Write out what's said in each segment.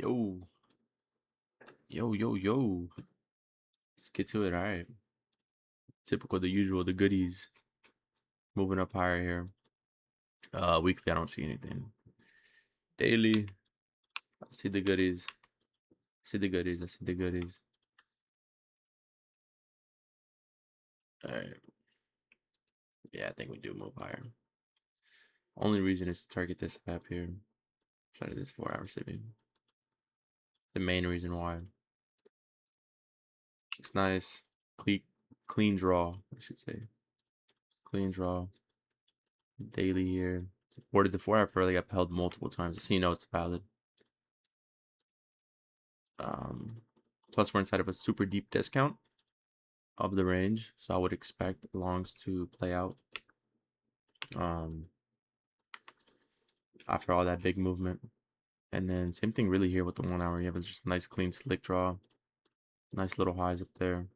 Yo, yo. Let's get to it. All right. Typical, the usual, the goodies. Moving up higher here. Weekly, I don't see anything. Daily, I see the goodies. I see the goodies. I see the goodies. All right. Yeah, I think we do move higher. Only reason is to target this map here. Try to this 4-hour sipping. The main reason why. It's nice. Clean draw, I should say. Clean draw. Daily here. Supported the 4-hour early, got held multiple times. So you know it's valid. Plus we're inside of a super deep discount of the range, so I would expect longs to play out after all that big movement. And then same thing really here with the 1 hour. You have just a nice clean slick draw, nice little highs up there.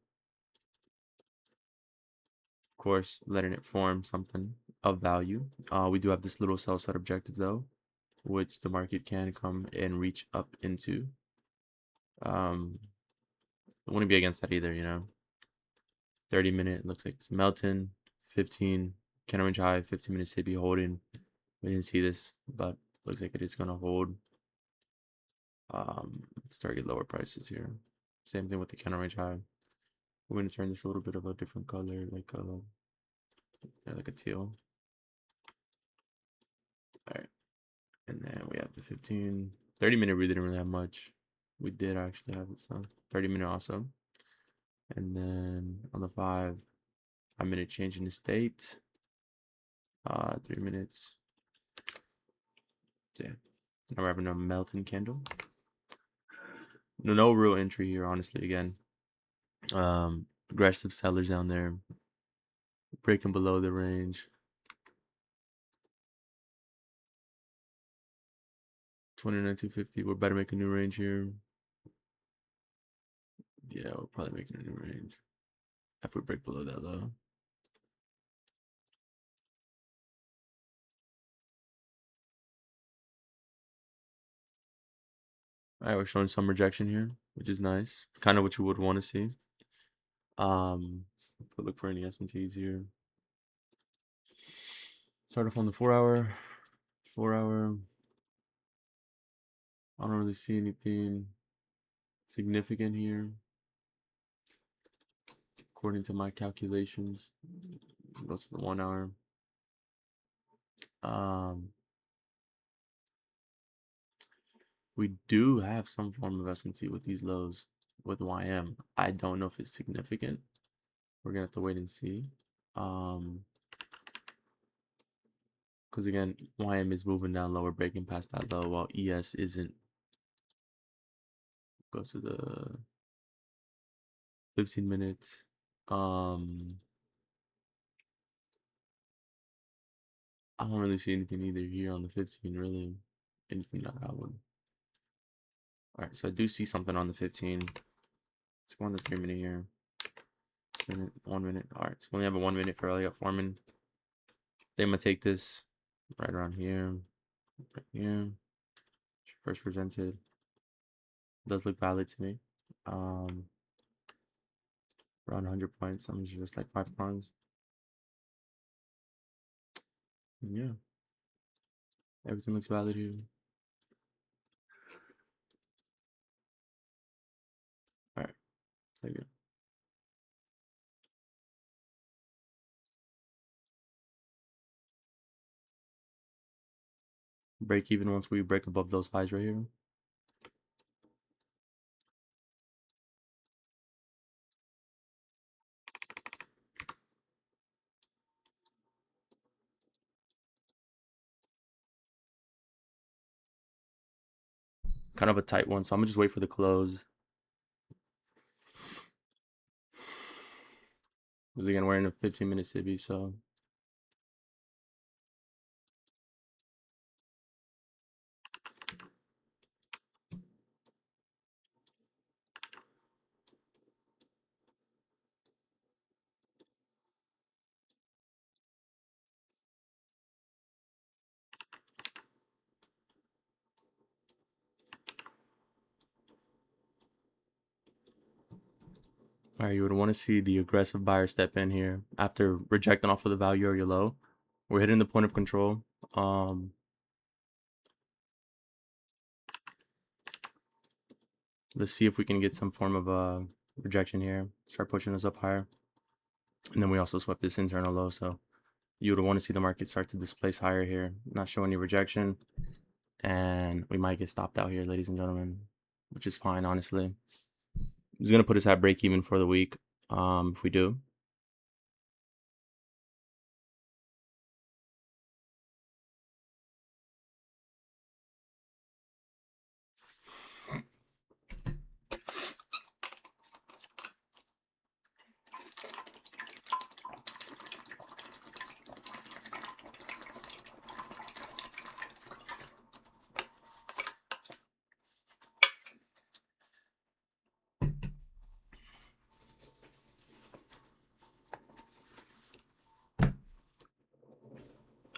Of course, letting it form something of value. We do have this little sell set objective though, which the market can come and reach up into. I wouldn't be against that either, you know. 30-minute looks like it's melting. 15 can range high. 15 minutes to be holding. We didn't see this, but looks like it is gonna hold. To target lower prices here. Same thing with the counter range high. We're gonna turn this a little bit of a different color, like a teal. All right, and then we have the 15. 30-minute. We didn't really have much. We did actually have it some. 30-minute also. And then on the 5-minute change in the state. 3 minutes. Yeah. Now we're having a melting candle. No real entry here, honestly. Again, aggressive sellers down there, breaking below the range. 29,250. We're about to make a new range here. Yeah, we're probably making a new range if we break below that low. All right, we're showing some rejection here, which is nice. Kind of what you would want to see. Look for any S&Ts here. Start off on the 4-hour. 4-hour. I don't really see anything significant here, according to my calculations. Go to the 1-hour. We do have some form of S&T with these lows with YM. I don't know if it's significant. We're gonna have to wait and see. Because again, YM is moving down lower, breaking past that low, while ES isn't. Go to the 15 minutes. I don't really see anything either here on the 15, really. Anything that I would. Alright, so I do see something on the 15. Let's go on the 3-minute here. 1 minute. Alright, so we only have a 1 minute for Elliott Foreman. I'm gonna take this right around here. Right here. First presented. Does look valid to me. Around 100 points. I'm just like 5 pounds. Yeah. Everything looks valid here. Alright. Take it. Break even once we break above those highs right here. Kind of a tight one, so I'm gonna just wait for the close. Because again, we're in a 15-minute civvy, so All right, you would want to see the aggressive buyer step in here after rejecting off of the value area low. We're hitting the point of control. Let's see if we can get some form of rejection here. Start pushing us up higher. And then we also swept this internal low. So you would want to see the market start to displace higher here. Not show any rejection. And we might get stopped out here, ladies and gentlemen, which is fine, honestly. It's going to put us at break even for the week if we do.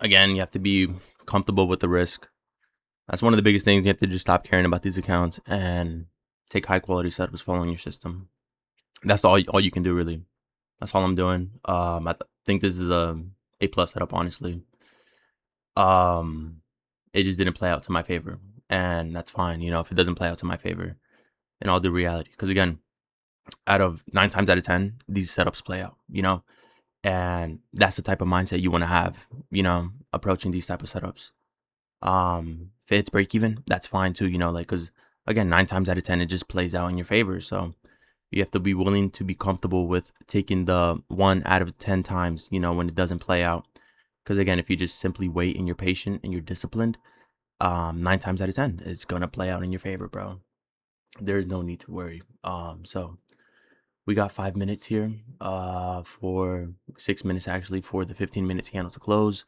Again, you have to be comfortable with the risk. That's one of the biggest things. You have to just stop caring about these accounts and take high quality setups following your system. That's all you can do, really. That's all I'm doing. I think this is a plus setup, honestly. It just didn't play out to my favor, and that's fine. You know, if it doesn't play out to my favor, in all due reality, because again, out of 9 times out of 10, these setups play out. You know, and that's the type of mindset you want to have. You know, approaching these type of setups. If it's break even, that's fine too. You know, like because again, 9 times out of 10, it just plays out in your favor. So you have to be willing to be comfortable with taking the 1 out of 10 times. You know, when it doesn't play out. Because again, if you just simply wait and you're patient and you're disciplined, 9 times out of 10, it's gonna play out in your favor, bro. There's no need to worry. So we got 5 minutes here. For 6 minutes actually for the 15 minutes candle to close.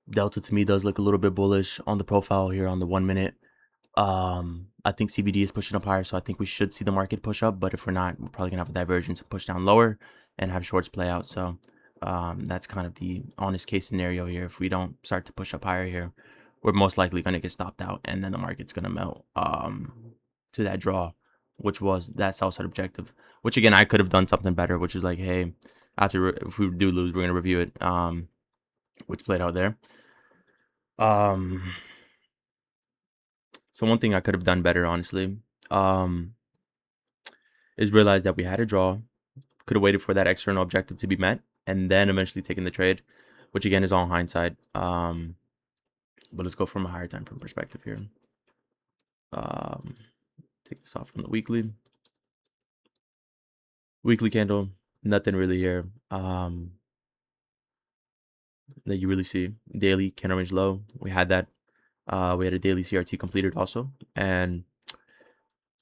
Delta to me does look a little bit bullish on the profile here on the 1 minute. I think CBD is pushing up higher, so I think we should see the market push up. But if we're not, we're probably gonna have a divergence and push down lower and have shorts play out. So that's kind of the honest case scenario here. If we don't start to push up higher here, we're most likely gonna get stopped out, and then the market's gonna melt to that draw, which was that sell side objective. Which again, I could have done something better, which is like, hey, if we do lose, we're gonna review it. Which played out there. So one thing I could have done better, honestly, is realize that we had a draw, could have waited for that external objective to be met, and then eventually taken the trade, which again is all hindsight. But let's go from a higher time frame perspective here. Take this off from the weekly. Weekly candle, nothing really here. That you really see. Daily candle range low. We had that. We had a daily CRT completed also, and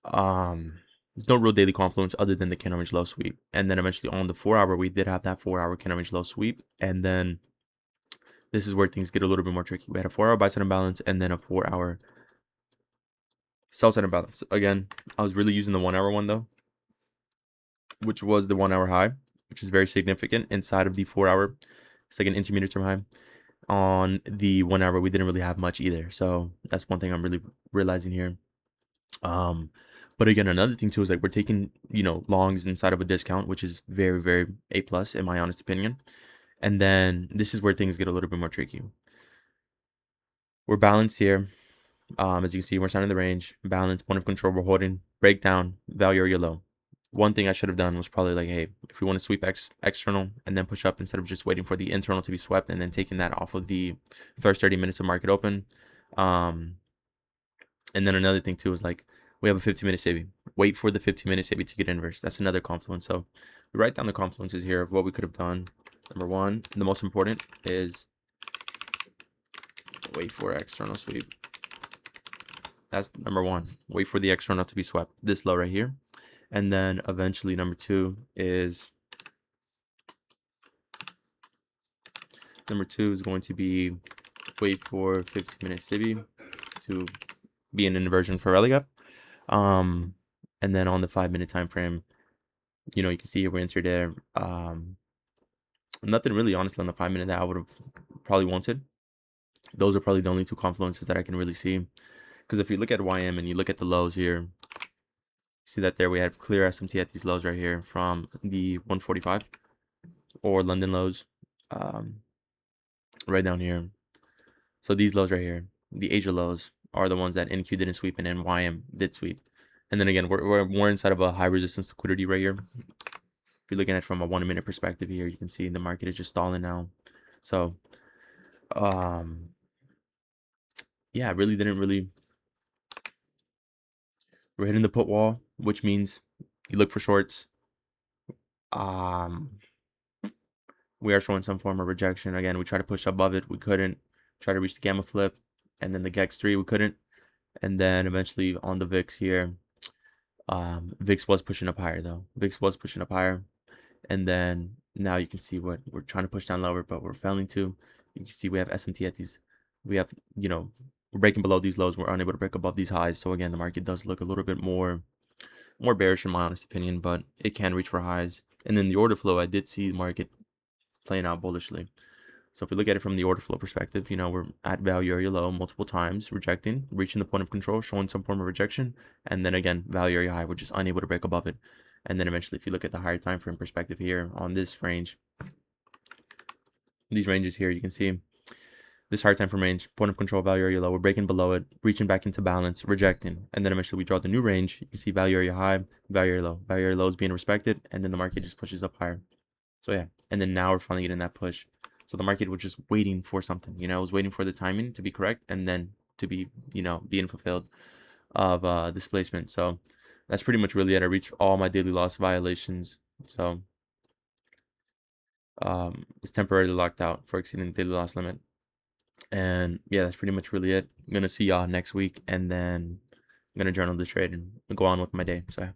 there's no real daily confluence other than the candle range low sweep. And then eventually on the 4 hour, we did have that 4 hour candle range low sweep. And then this is where things get a little bit more tricky. We had a 4 hour buy side imbalance and then a 4 hour sell side imbalance. Again, I was really using the 1 hour one though, which was the 1 hour high, which is very significant inside of the 4 hour. It's like an intermediate term high. On the 1 hour, we didn't really have much either. So that's one thing I'm really realizing here. But again, another thing too is like we're taking, you know, longs inside of a discount, which is very, very A plus in my honest opinion. And then this is where things get a little bit more tricky. We're balanced here. As you can see, we're signing the range, balance, point of control, we're holding, breakdown, value area low. One thing I should have done was probably like, hey, if we want to sweep external and then push up instead of just waiting for the internal to be swept and then taking that off of the first 30 minutes of market open. And then another thing too is like, we have a 15-minute saving. Wait for the 15-minute saving to get inverse. That's another confluence. So we write down the confluences here of what we could have done. Number one, the most important is wait for external sweep. That's number one. Wait for the external to be swept. This low right here. And then eventually number two is going to be wait for 15-minute CIBI to be an inversion for rally gap. And then on the 5-minute time frame, you know, you can see here we're entered there. Nothing really, honestly, on the 5-minute that I would have probably wanted. Those are probably the only two confluences that I can really see. Because if you look at YM and you look at the lows here, See that there we had clear SMT at these lows right here from the 145 or London lows, right down here. So these lows right here, the Asia lows, are the ones that NQ didn't sweep and NYM did sweep. And then again, we're more inside of a high resistance liquidity right here. If you're looking at it from a 1 minute perspective here, you can see the market is just stalling now. So, yeah, really didn't really. We're hitting the put wall, which means you look for shorts. We are showing some form of rejection. Again, we tried to push above it, we couldn't. Try to reach the gamma flip, and then the GEX3, we couldn't. And then eventually on the VIX here, VIX was pushing up higher though. VIX was pushing up higher. And then now you can see what we're trying to push down lower, but we're failing to. You can see we have SMT at these. We have, we're breaking below these lows. We're unable to break above these highs. So again, the market does look a little bit more bearish in my honest opinion, but it can reach for highs. And then the order flow, I did see the market playing out bullishly. So if we look at it from the order flow perspective, we're at value area low multiple times, rejecting, reaching the point of control, showing some form of rejection, and then again, value area high, we're just unable to break above it. And then eventually, if you look at the higher time frame perspective here on this range, these ranges here, you can see this higher time frame range, point of control, value area low, we're breaking below it, reaching back into balance, rejecting, and then eventually we draw the new range. You can see value area high, value area low is being respected, and then the market just pushes up higher. So yeah, and then now we're finally getting that push. So the market was just waiting for something, it was waiting for the timing to be correct and then to be, being fulfilled of displacement. So that's pretty much really it. I reached all my daily loss violations. So it's temporarily locked out for exceeding the daily loss limit. And yeah, that's pretty much really it. I'm gonna see y'all next week, and then I'm gonna journal this trade and go on with my day. So